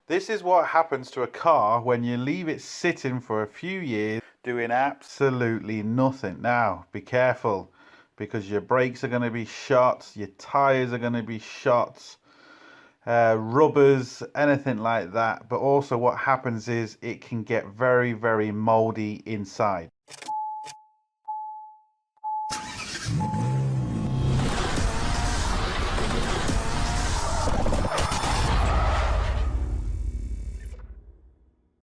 This is what happens to a car when you leave it sitting for a few years doing absolutely nothing. Now, be careful because your brakes are going to be shot, your tyres are going to be shot, rubbers, anything like that. But also what happens is it can get very, very moldy inside.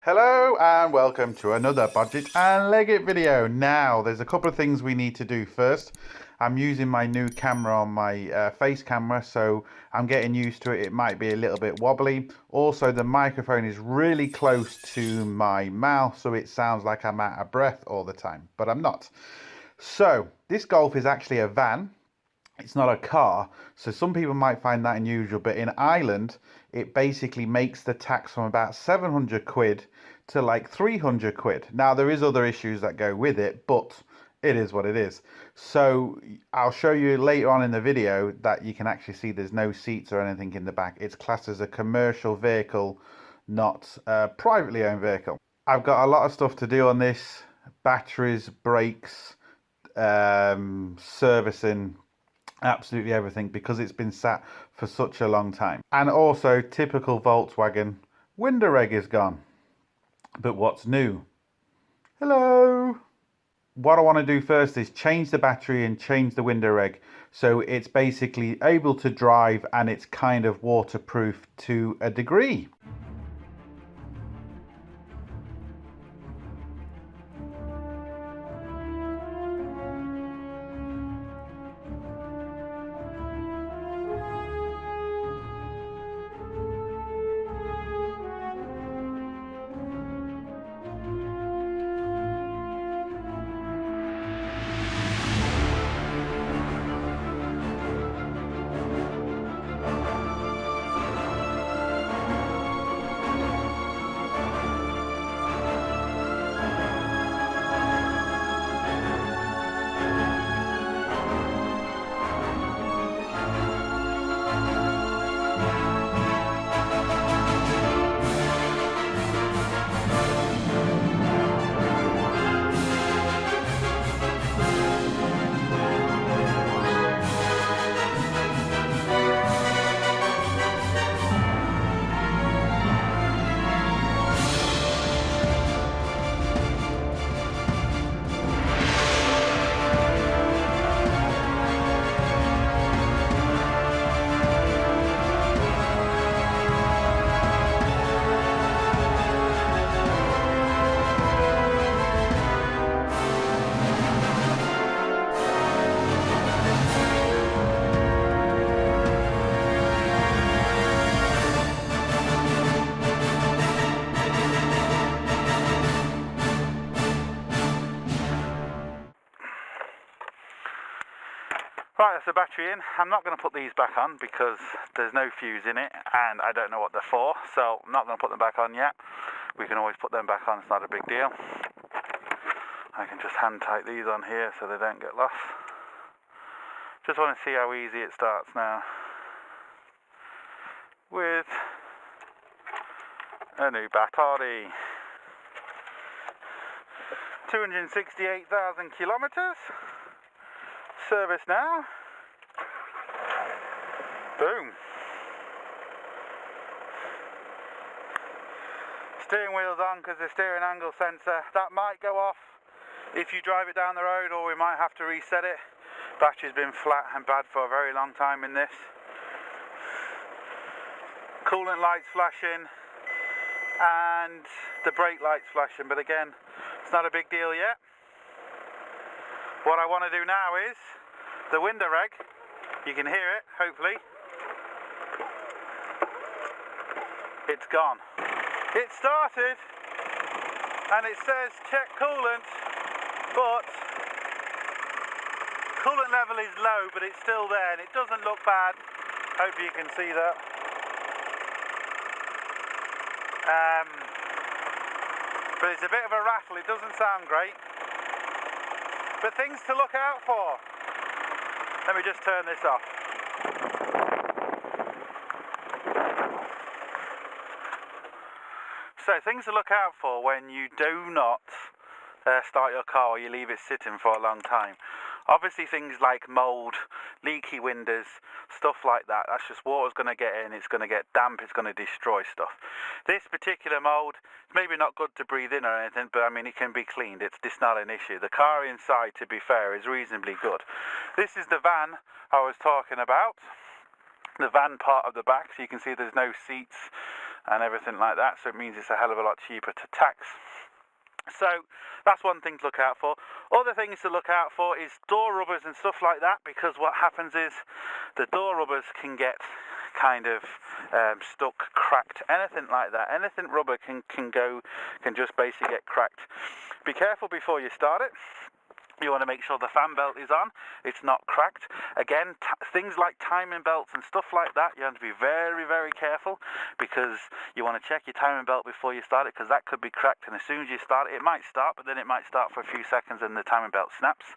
Hello and welcome to another Bodgit and Leggit video. Now, there's a couple of things we need to do. First, I'm using my new camera on my face camera, so I'm getting used to it. It might be a little bit wobbly. Also, the microphone is really close to my mouth, so it sounds like I'm out of breath all the time, but I'm not. So, this Golf is actually a van. It's not a car, so some people might find that unusual, but in Ireland it basically makes the tax from about 700 quid to like 300 quid. Now there is other issues that go with it, but it is what it is. So I'll show you later on in the video that you can actually see there's no seats or anything in the back. It's classed as a commercial vehicle, not a privately owned vehicle. I've got a lot of stuff to do on this: batteries, brakes, servicing, absolutely everything, because it's been sat for such a long time. And also, typical Volkswagen, window reg is gone. But what's new? Hello! What I want to do first is change the battery and change the window reg so it's basically able to drive and it's kind of waterproof to a degree. Right, that's the battery in. I'm not going to put these back on because there's no fuse in it and I don't know what they're for, so I'm not going to put them back on yet. We can always put them back on, it's not a big deal. I can just hand tight these on here so they don't get lost. Just want to see how easy it starts now with a new battery. 268,000 kilometers. Service now. Boom. Steering wheel's on because the steering angle sensor. That might go off if you drive it down the road, or we might have to reset it. Battery's been flat and bad for a very long time in this. Coolant lights flashing and the brake lights flashing, but again, it's not a big deal yet. What I want to do now is the window reg. You can hear it, hopefully. It's gone. It started and it says check coolant, but coolant level is low, but it's still there and it doesn't look bad. Hope you can see that. But it's a bit of a rattle, it doesn't sound great. But things to look out for. Let me just turn this off. So things to look out for when you do not start your car or you leave it sitting for a long time. Obviously things like mould, leaky windows, stuff like that. That's just water's going to get in, it's going to get damp, it's going to destroy stuff. This particular mould, it's maybe not good to breathe in or anything, but I mean it can be cleaned. It's not an issue. The car inside, to be fair, is reasonably good. This is the van I was talking about. The van part of the back, so you can see there's no seats and everything like that, so it means it's a hell of a lot cheaper to tax. So that's one thing to look out for. Other things to look out for is door rubbers and stuff like that, because what happens is the door rubbers can get kind of stuck, cracked, anything like that. Anything rubber can just basically get cracked. Be careful before you start it. You want to make sure the fan belt is on, it's not cracked. Again, things like timing belts and stuff like that, you have to be very, very careful, because you want to check your timing belt before you start it, because that could be cracked, and as soon as you start it, it might start, but then it might start for a few seconds and the timing belt snaps.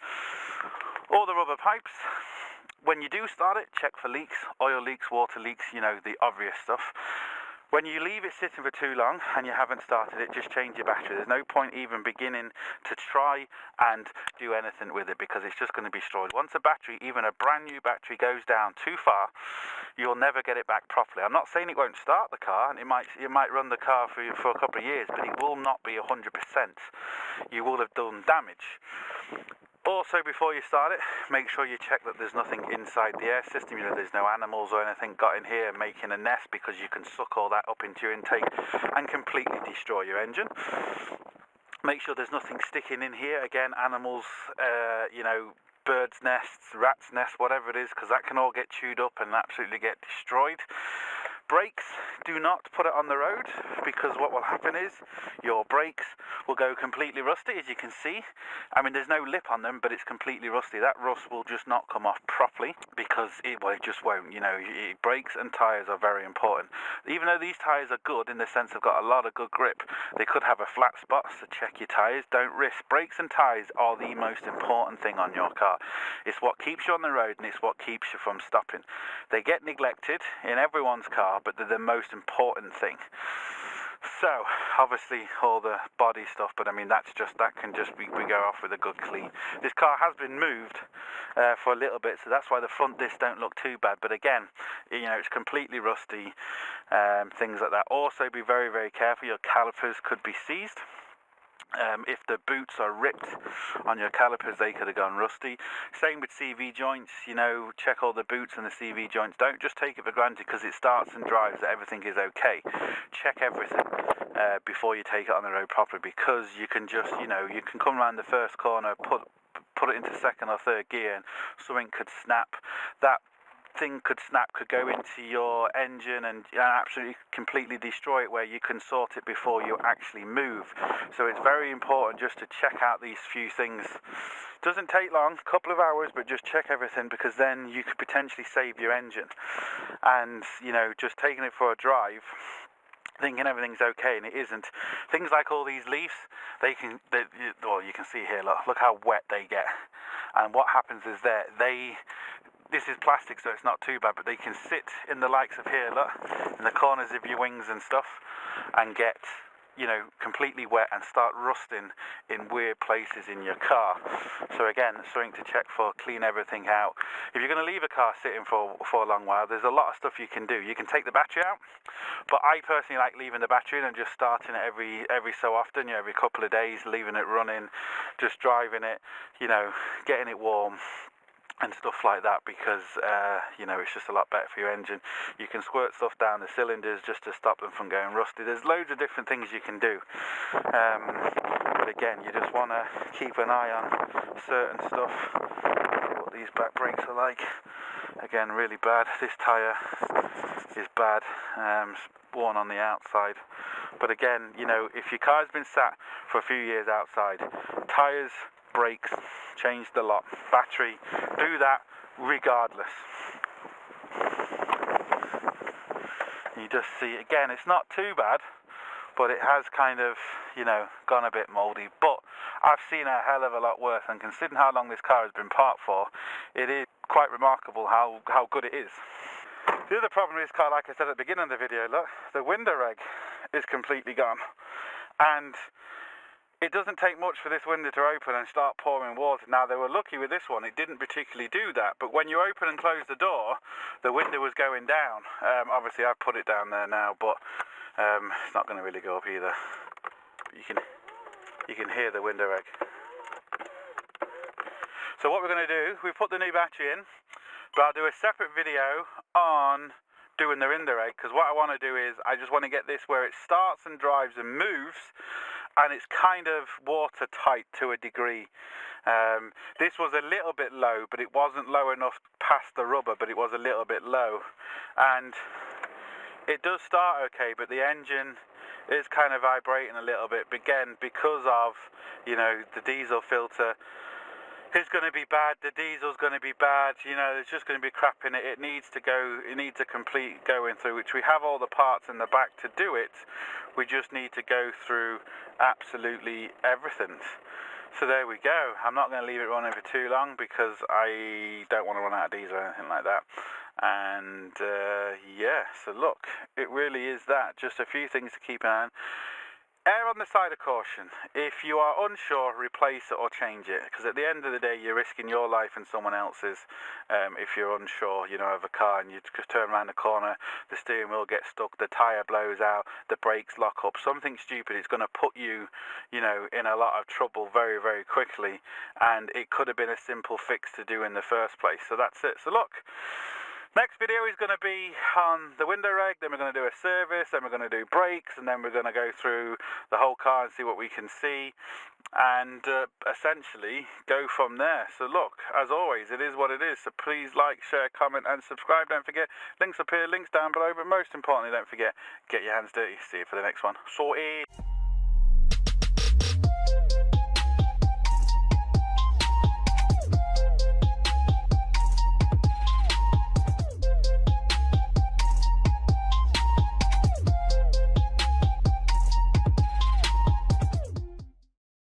All the rubber pipes, when you do start it, check for leaks, oil leaks, water leaks, you know, the obvious stuff. When you leave it sitting for too long and you haven't started it, just change your battery. There's no point even beginning to try and do anything with it, because it's just going to be destroyed. Once a battery, even a brand new battery, goes down too far, you'll never get it back properly. I'm not saying it won't start the car, and it might run the car for a couple of years, but it will not be 100%. You will have done damage. Also, before you start it, make sure you check that there's nothing inside the air system. You know, there's no animals or anything got in here making a nest, because you can suck all that up into your intake and completely destroy your engine. Make sure there's nothing sticking in here. Again, animals, you know, birds' nests, rats' nests, whatever it is, because that can all get chewed up and absolutely get destroyed. Brakes, do not put it on the road, because what will happen is your brakes will go completely rusty, as you can see. I mean, there's no lip on them, but it's completely rusty. That rust will just not come off properly, because it just won't. You know, brakes and tyres are very important. Even though these tyres are good in the sense they've got a lot of good grip, they could have a flat spot, so check your tyres. Don't risk. Brakes and tyres are the most important thing on your car. It's what keeps you on the road, and it's what keeps you from stopping. They get neglected in everyone's car, but they're the most important thing. So obviously all the body stuff, but I mean that can just we go off with a good clean. This car has been moved for a little bit, so that's why the front discs don't look too bad, but again, you know, it's completely rusty, things like that. Also be very, very careful, your calipers could be seized. If the boots are ripped on your calipers, they could have gone rusty. Same with CV joints, you know, check all the boots and the CV joints. Don't just take it for granted because it starts and drives that everything is okay. Check everything before you take it on the road properly, because you can just, you know, you can come around the first corner, put it into second or third gear, and something could snap. That thing could go into your engine and absolutely completely destroy it, where you can sort it before you actually move. So it's very important just to check out these few things. Doesn't take long, a couple of hours, but just check everything, because then you could potentially save your engine. And, you know, just taking it for a drive, thinking everything's okay, and it isn't. Things like all these leaves, you can see here, look how wet they get. And what happens is this is plastic, so it's not too bad, but they can sit in the likes of here, look, in the corners of your wings and stuff, and get, you know, completely wet and start rusting in weird places in your car. So again, something to check for, clean everything out. If you're going to leave a car sitting for a long while, there's a lot of stuff you can do. You can take the battery out, but I personally like leaving the battery in and just starting it every so often, you know, every couple of days, leaving it running, just driving it, you know, getting it warm and stuff like that, because you know, it's just a lot better for your engine. You can squirt stuff down the cylinders just to stop them from going rusty. There's loads of different things you can do, but again, you just want to keep an eye on certain stuff. See what these back brakes are like. Again, really bad. This tyre is bad, worn on the outside. But again, you know, if your car's been sat for a few years outside, tyres, brakes, change the lot. Battery, do that regardless. You just see, again, it's not too bad, but it has kind of, you know, gone a bit mouldy. But I've seen a hell of a lot worse, and considering how long this car has been parked for, it is quite remarkable how good it is. The other problem with this car, like I said at the beginning of the video, look, the window rag. is completely gone. And it doesn't take much for this window to open and start pouring water. Now, they were lucky with this one. It didn't particularly do that. But when you open and close the door, the window was going down. Obviously, I've put it down there now, but it's not going to really go up either. You can hear the window egg. So what we're going to do, we've put the new battery in, but I'll do a separate video on doing the window egg, because what I want to do is I just want to get this where it starts and drives and moves, and it's kind of watertight to a degree. This was a little bit low, but it wasn't low enough past the rubber, but it was a little bit low. And it does start okay, but the engine is kind of vibrating a little bit, again, because of, you know, the diesel filter is going to be bad, the diesel's going to be bad, you know, there's just going to be crap in it. It needs to complete going through, which we have all the parts in the back to do it. We just need to go through absolutely everything. So there we go. I'm not going to leave it running for too long because I don't want to run out of diesel or anything like that. And yeah, so look, it really is that. Just a few things to keep an eye on. Err on the side of caution. If you are unsure, replace it or change it, because at the end of the day you're risking your life and someone else's. If you're unsure, you know, of a car and you just turn around the corner, the steering wheel gets stuck, the tyre blows out, the brakes lock up, something stupid, it's going to put you, you know, in a lot of trouble very, very quickly, and it could have been a simple fix to do in the first place. So that's it. So look, next video is going to be on the window reg, then we're going to do a service, then we're going to do brakes, and then we're going to go through the whole car and see what we can see, and essentially go from there. So look, as always, it is what it is, so please like, share, comment and subscribe. Don't forget, links up here, links down below, but most importantly, don't forget, get your hands dirty. See you for the next one. Sorted.